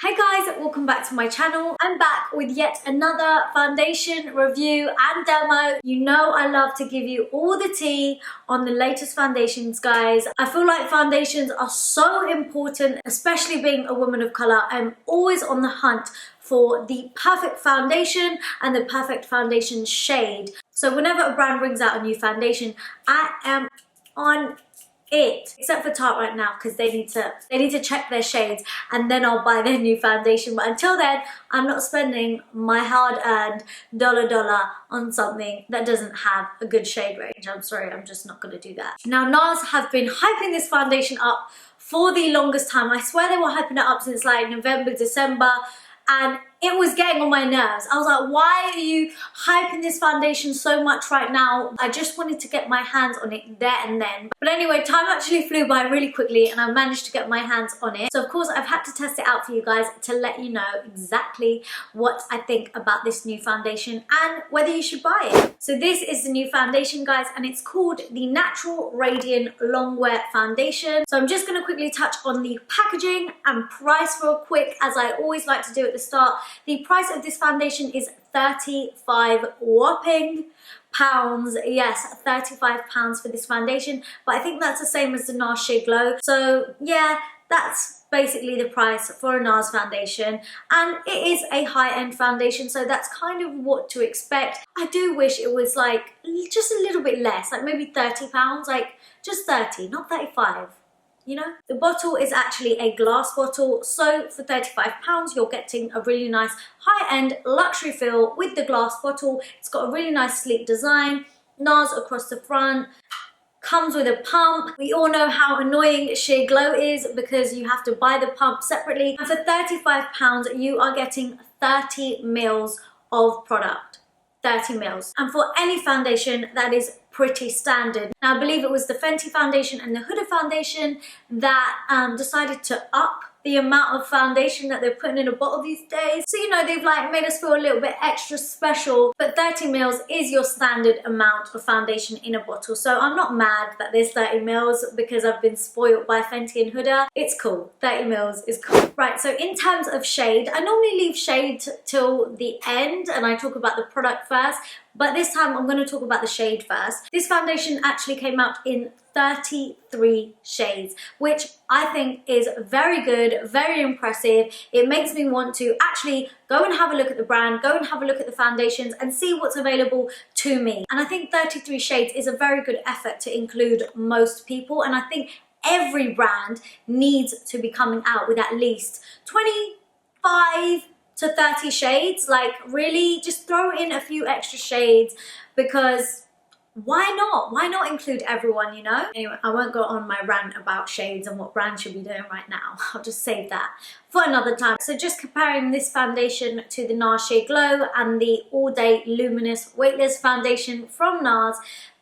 Hi guys, welcome back to my channel. I'm back with yet another foundation review and demo. You know I love to give you all the tea on the latest foundations, guys. I feel like foundations are so important, especially being a woman of color. I'm always on the hunt for the perfect foundation and the perfect foundation shade. So whenever a brand brings out a new foundation, I am on it, except for Tarte right now because they need to check their shades and then I'll buy their new foundation. But until then, I'm not spending my hard-earned dollar on something that doesn't have a good shade range. I'm sorry, I'm just not going to do that. Now, NARS have been hyping this foundation up for the longest time. I swear they were hyping it up since like November, December, and it was getting on my nerves. I was like, why are you hyping this foundation so much right now? I just wanted to get my hands on it there and then. But anyway, time actually flew by really quickly and I managed to get my hands on it. So of course I've had to test it out for you guys to let you know exactly what I think about this new foundation and whether you should buy it. So this is the new foundation, guys, and it's called the Natural Radiant Longwear Foundation. So I'm just going to quickly touch on the packaging and price real quick, as I always like to do at the start. The price of this foundation is 35 whopping pounds. Yes, 35 pounds for this foundation, but I think that's the same as the NARS Shade Glow. So yeah, that's basically the price for a NARS foundation, and it is a high-end foundation, so that's kind of what to expect. I do wish it was like just a little bit less, like maybe 30 pounds, like just 30, not 35. You know, the bottle is actually a glass bottle, so for 35 pounds you're getting a really nice high-end luxury feel with the glass bottle. It's got a really nice sleek design, NARS across the front, comes with a pump. We all know how annoying Shade Glow is because you have to buy the pump separately. And for 35 pounds you are getting 30 mils of product. 30 mils. And for any foundation, that is pretty standard. Now, I believe it was the Fenty foundation and the Huda foundation that decided to up the amount of foundation that they're putting in a bottle these days. So, you know, they've like made us feel a little bit extra special, but 30 mils is your standard amount of foundation in a bottle. So I'm not mad that there's 30 mils because I've been spoiled by Fenty and Huda. It's cool. 30 mils is cool. Right, so in terms of shade, I normally leave shade till the end and I talk about the product first, but this time I'm going to talk about the shade first. This foundation actually came out in 33 shades, which I think is very good, very impressive. It makes me want to actually go and have a look at the brand, go and have a look at the foundations and see what's available to me. And I think 33 shades is a very good effort to include most people, and I think every brand needs to be coming out with at least 25 to 30 shades. Like, really, just throw in a few extra shades, because why not? Why not include everyone, you know? Anyway, I won't go on my rant about shades and what brands should be doing right now. I'll just save that for another time. So just comparing this foundation to the NARS Shade Glow and the All Day Luminous Weightless Foundation from NARS,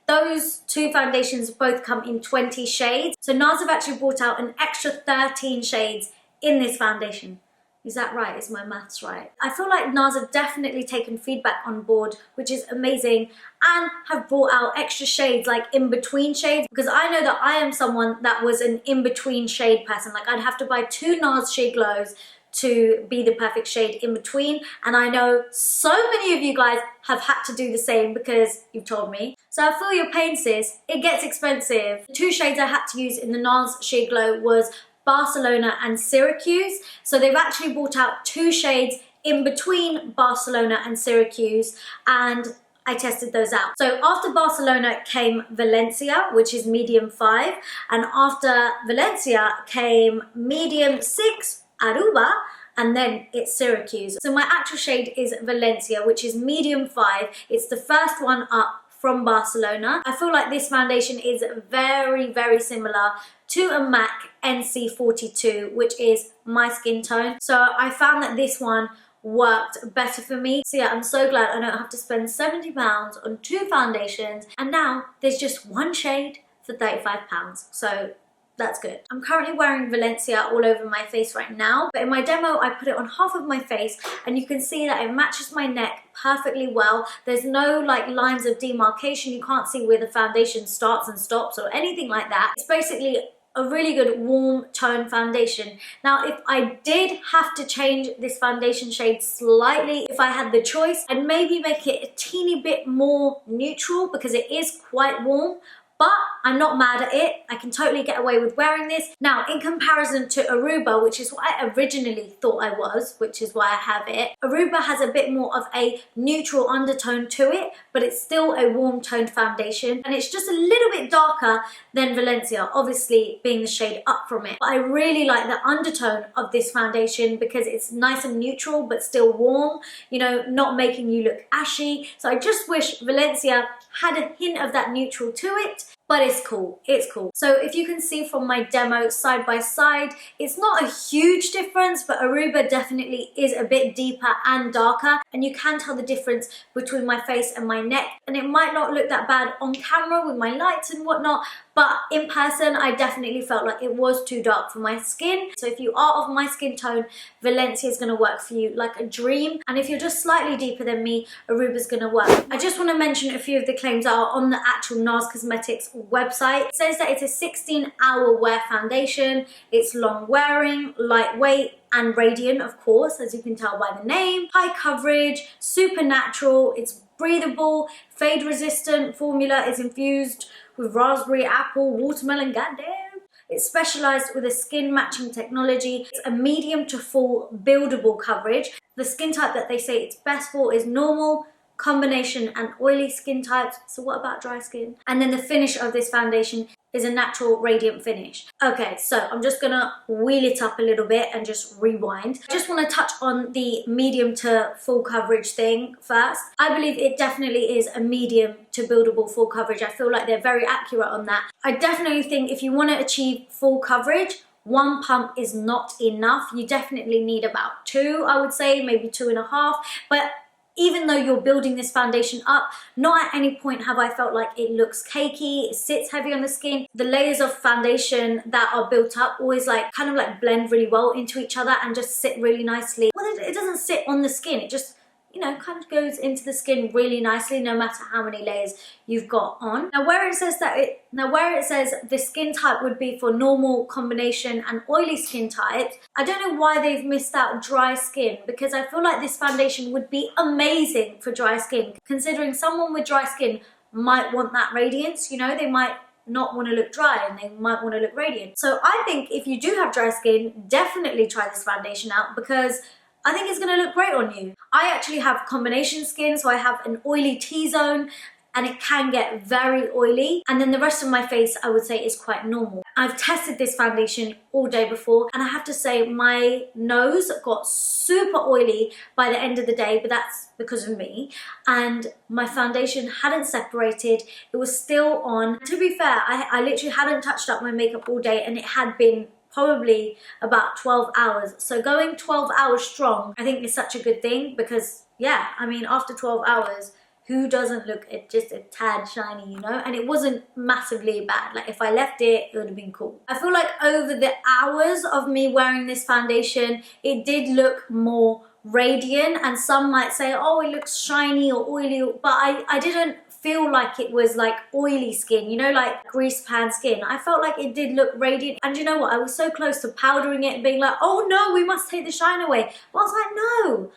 those two foundations both come in 20 shades. So NARS have actually brought out an extra 13 shades in this foundation. Is that right? Is my maths right? I feel like NARS have definitely taken feedback on board, which is amazing, and have brought out extra shades, like in-between shades, because I know that I am someone that was an in-between shade person. Like, I'd have to buy 2 NARS Shade Glows to be the perfect shade in between, and I know so many of you guys have had to do the same because you've told me. So I feel your pain, sis. It gets expensive. The 2 shades I had to use in the NARS Shade Glow was Barcelona and Syracuse. So they've actually brought out 2 shades in between Barcelona and Syracuse, and I tested those out. So after Barcelona came Valencia, which is medium 5, and after Valencia came medium 6 Aruba, and then it's Syracuse. So my actual shade is Valencia, which is medium 5. It's the first one up from Barcelona. I feel like this foundation is very, very similar to a MAC NC42, which is my skin tone. So I found that this one worked better for me. So yeah, I'm so glad I don't have to spend 70 pounds on 2 foundations, and now there's just 1 shade for 35 pounds. So that's good. I'm currently wearing Valencia all over my face right now, but in my demo I put it on half of my face and you can see that it matches my neck perfectly well. There's no like lines of demarcation. You can't see where the foundation starts and stops or anything like that. It's basically a really good warm tone foundation. Now, if I did have to change this foundation shade slightly, if I had the choice, I'd maybe make it a teeny bit more neutral because it is quite warm. But I'm not mad at it. I can totally get away with wearing this. Now, in comparison to ARUBA, which is what I originally thought I was, which is why I have it, ARUBA has a bit more of a neutral undertone to it, but it's still a warm toned foundation. And it's just a little bit darker than Valencia, obviously being the shade up from it. But I really like the undertone of this foundation because it's nice and neutral, but still warm, you know, not making you look ashy. So I just wish Valencia had a hint of that neutral to it. But it's cool, it's cool. So if you can see from my demo side by side, it's not a huge difference, but ARUBA definitely is a bit deeper and darker. And you can tell the difference between my face and my neck. And it might not look that bad on camera with my lights and whatnot, but in person, I definitely felt like it was too dark for my skin. So if you are of my skin tone, Valencia is gonna work for you like a dream. And if you're just slightly deeper than me, ARUBA's gonna work. I just wanna mention a few of the claims that are on the actual NARS Cosmetics website. It says that it's a 16-hour wear foundation. It's long wearing, lightweight, and radiant, of course, as you can tell by the name. High coverage, super natural, it's breathable, fade resistant. Formula is infused with raspberry, apple, watermelon, goddamn. It's specialized with a skin matching technology. It's a medium to full buildable coverage. The skin type that they say it's best for is normal, combination, and oily skin types. So what about dry skin? And then the finish of this foundation is a natural radiant finish. Okay, so I'm just gonna wheel it up a little bit and just rewind. I just wanna touch on the medium to full coverage thing first. I believe it definitely is a medium to buildable full coverage. I feel like they're very accurate on that. I definitely think if you wanna achieve full coverage, one pump is not enough. You definitely need about two, I would say, maybe 2.5. But even though you're building this foundation up, not at any point have I felt like it looks cakey, it sits heavy on the skin. The layers of foundation that are built up always like kind of like blend really well into each other and just sit really nicely. Well, it doesn't sit on the skin, it just, you know, kind of goes into the skin really nicely no matter how many layers you've got on. Now where it says the skin type would be for normal, combination, and oily skin types, I don't know why they've missed out dry skin, because I feel like this foundation would be amazing for dry skin, considering someone with dry skin might want that radiance, you know, they might not want to look dry and they might want to look radiant. So I think if you do have dry skin, definitely try this foundation out because I think it's going to look great on you. I actually have combination skin, so I have an oily T-zone and it can get very oily. And then the rest of my face, I would say, is quite normal. I've tested this foundation all day before and I have to say my nose got super oily by the end of the day, but that's because of me. And my foundation hadn't separated. It was still on. To be fair, I literally hadn't touched up my makeup all day and it had been probably about 12 hours. So going 12 hours strong, I think is such a good thing because, yeah, I mean, after 12 hours, who doesn't look at just a tad shiny, you know? And it wasn't massively bad. Like if I left it, it would have been cool. I feel like over the hours of me wearing this foundation, it did look more radiant, and some might say, oh, it looks shiny or oily, but I didn't feel like it was like oily skin, you know, like grease pan skin. I felt like it did look radiant. And you know what? I was so close to powdering it and being like, oh no, we must take the shine away. But I was like, no,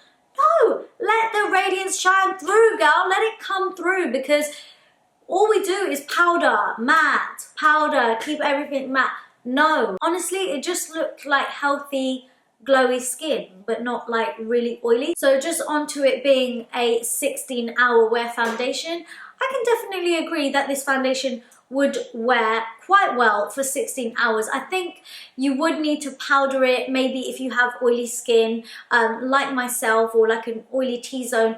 let the radiance shine through, girl. Let it come through, because all we do is powder, matte, powder, keep everything matte. No, honestly, it just looked like healthy, glowy skin, but not like really oily. So just onto it being a 16-hour wear foundation, I can definitely agree that this foundation would wear quite well for 16 hours. I think you would need to powder it, maybe if you have oily skin, like myself, or like an oily T-zone.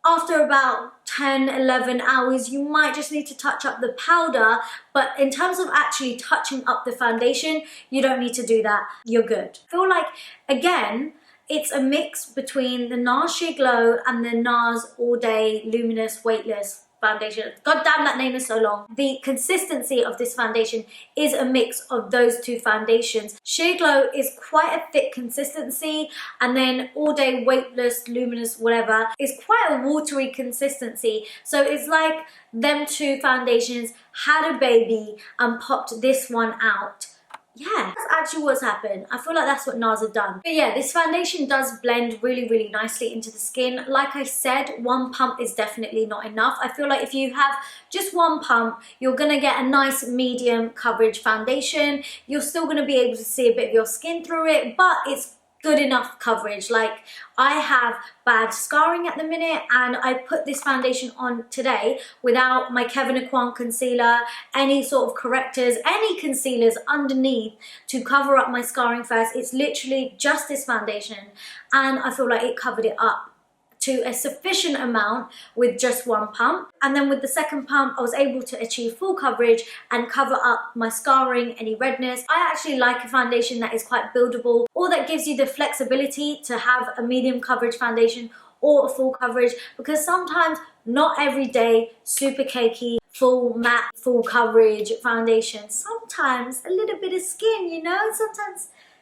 After about 10, 11 hours, you might just need to touch up the powder, but in terms of actually touching up the foundation, you don't need to do that. You're good. I feel like, again, it's a mix between the NARS Sheer Glow and the NARS All Day Luminous Weightless foundation. God damn, that name is so long. The consistency of this foundation is a mix of those two foundations. Sheer Glow is quite a thick consistency, and then All Day Weightless Luminous whatever is quite a watery consistency. So it's like them two foundations had a baby and popped this one out. yeah, that's actually what's happened. I feel like that's what NARS have done. But yeah, this foundation does blend really, really nicely into the skin. Like I said, one pump is definitely not enough. I feel like if you have just one pump, you're gonna get a nice medium coverage foundation. You're still gonna be able to see a bit of your skin through it, but it's good enough coverage. Like, I have bad scarring at the minute, and I put this foundation on today without my Kevin Aquan concealer, any sort of correctors, any concealers underneath to cover up my scarring first. It's literally just this foundation, and I feel like it covered it up to a sufficient amount with just one pump. And then with the second pump, I was able to achieve full coverage and cover up my scarring, any redness. I actually like a foundation that is quite buildable, or that gives you the flexibility to have a medium coverage foundation or a full coverage, because sometimes not every day super cakey, full matte, full coverage foundation. Sometimes a little bit of skin, you know,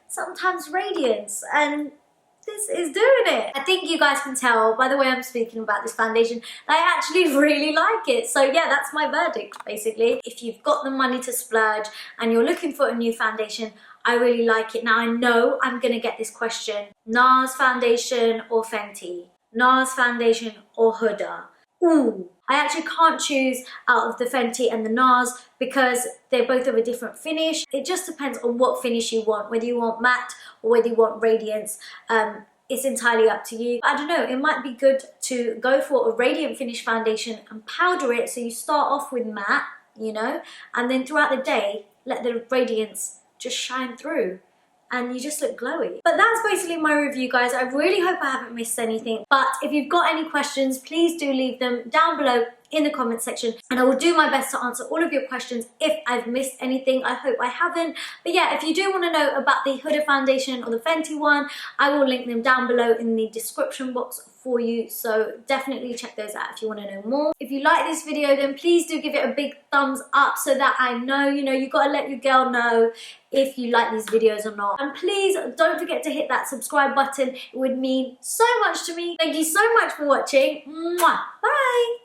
sometimes radiance, and this is doing it. I think you guys can tell by the way I'm speaking about this foundation that I actually really like it. So yeah, that's my verdict basically. If you've got the money to splurge and you're looking for a new foundation, I really like it. Now I know I'm gonna get this question: NARS foundation or Fenty? NARS foundation or Huda? Ooh, I actually can't choose out of the Fenty and the NARS because they're both of a different finish. It just depends on what finish you want, whether you want matte or whether you want radiance. It's entirely up to you. I don't know, it might be good to go for a radiant finish foundation and powder it, so you start off with matte, you know, and then throughout the day, let the radiance just shine through, and you just look glowy. But that's basically my review, guys. I really hope I haven't missed anything. But if you've got any questions, please do leave them down below in the comment section, and I will do my best to answer all of your questions. If I've missed anything, I hope I haven't. But yeah, if you do want to know about the Huda foundation or the Fenty one, I will link them down below in the description box for you, so definitely check those out if you want to know more. If you like this video, then please do give it a big thumbs up so that I know, you know, you got to let your girl know if you like these videos or not. And please don't forget to hit that subscribe button. It would mean so much to me. Thank you so much for watching. Mwah. Bye.